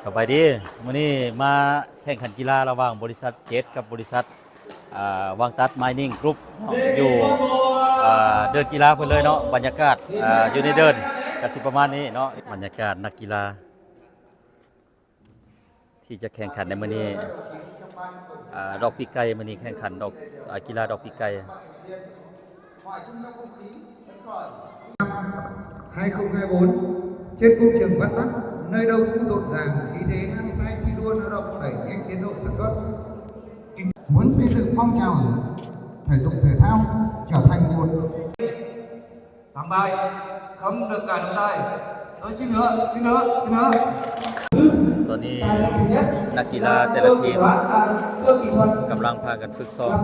สบายดีมื้อนี้มาแข่งขันกีฬาระหว่างบริษัทเจตกับบริษัทวังตัดไมนิ่งกรุ๊ปอยู่เดินกีฬาเพิ่นเลยเนาะบรรยากาศอยู่ในเดินก็สิประมาณนี้เนาะบรรยากาศนักกีฬาที่จะแข่งขันในมื้อนี้ดอกปีไก่มื้อนี้แข่งขันดอกกีฬาดอกปีไก่ 2024 trên công trường Vạn Tắt, nơi đâu cũng rộn ràng khí thế hăng say thi đua lao động đẩy nhanh tiến độ sản xuất. Muốn xây dựng phong trào thể dục thể thao trở thành một thắng bại không được cản tay. Chứ nữa. ตอนนี้นักกีฬาแต่ละทีมกำลังพากันฝึกซ้อม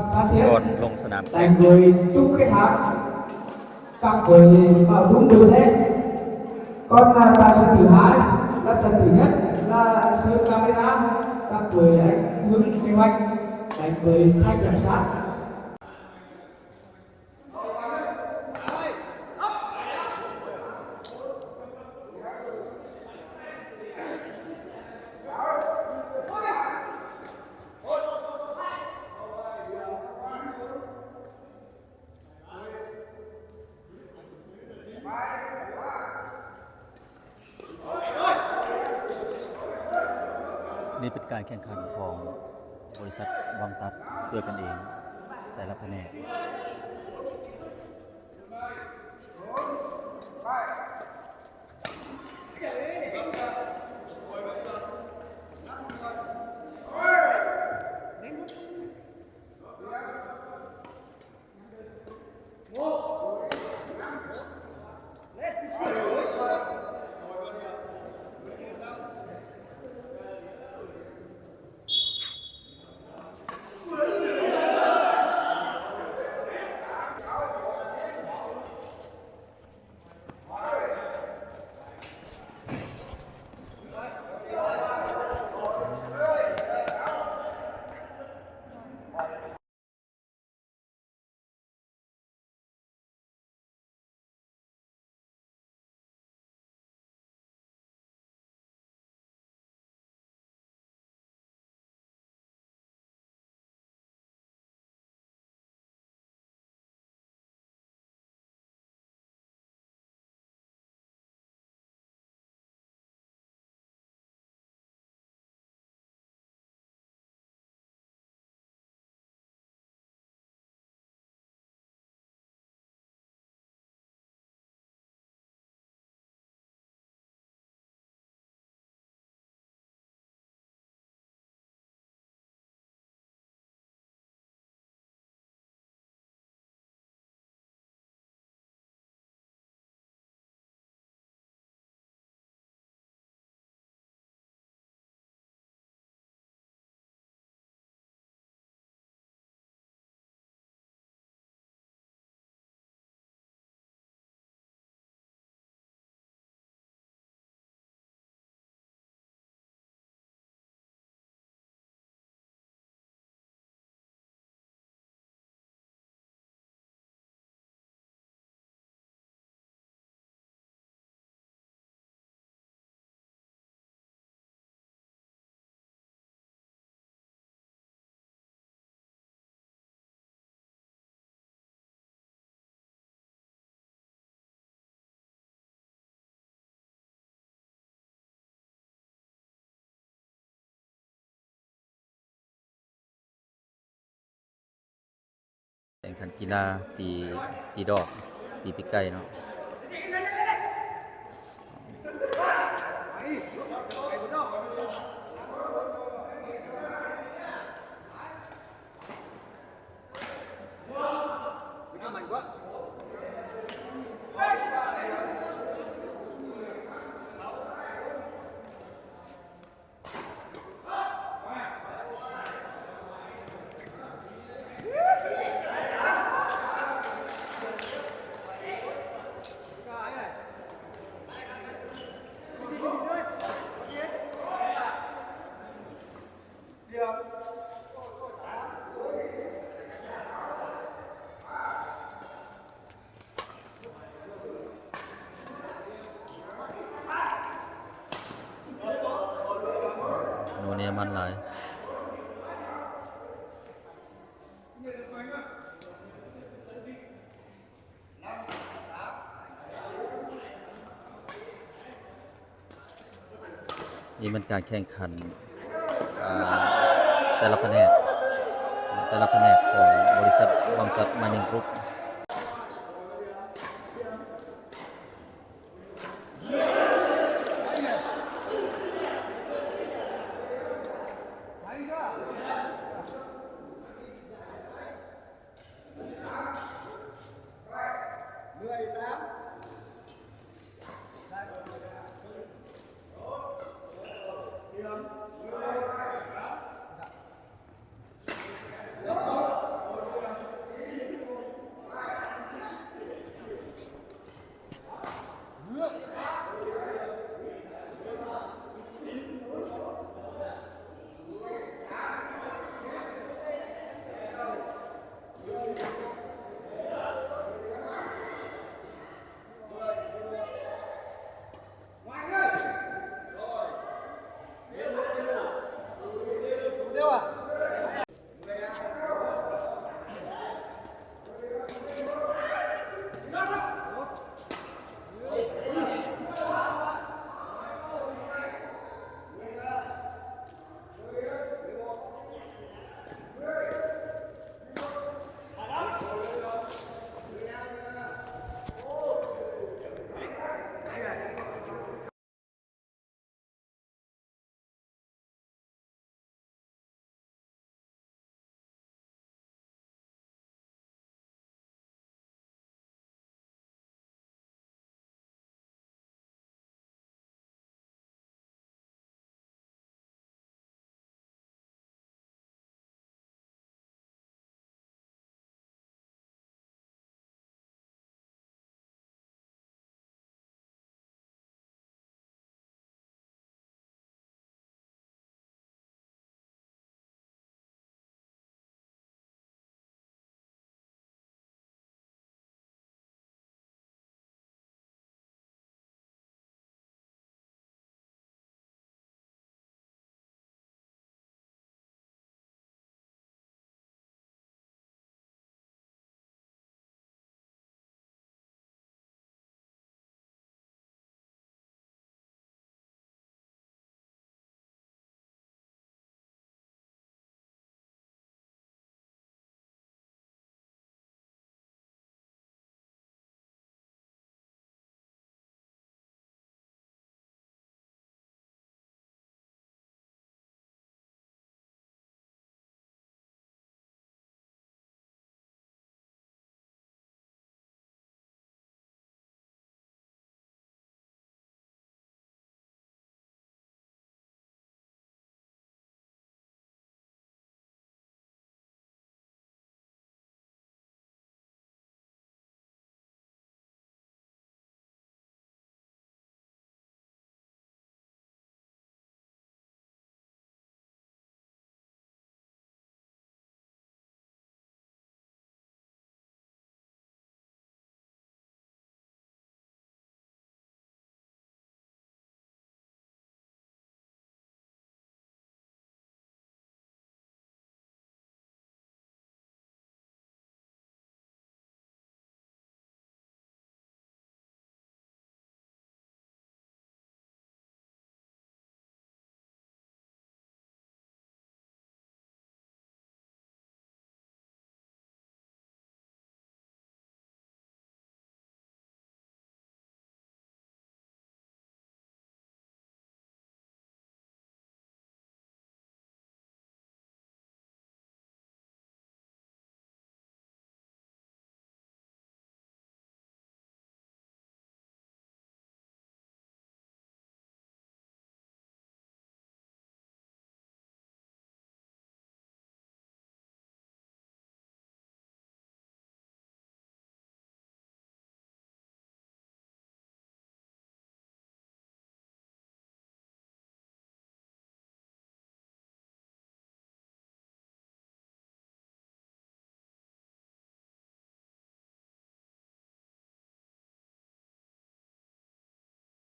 ก่อนลงสนามแข่ง Dành người chúc khách hàng các người vào đúng đôi xe. Còn tài xế thứ hai là trận thứ nhất là siêu camera, các người anh hướng kế hoạch đánh với hai giám sát.นี่เป็นการแข่งขันของบริษัทวังตัดด้วยกันเองแต่ละแผนกแข่งขันกีฬาตีดอกตีปีกไก่เนาะ วันนี้มันหลายนี่มันการแข่งขันอ่าแต่ละแผนกของบริษัทวังตัด Mining Group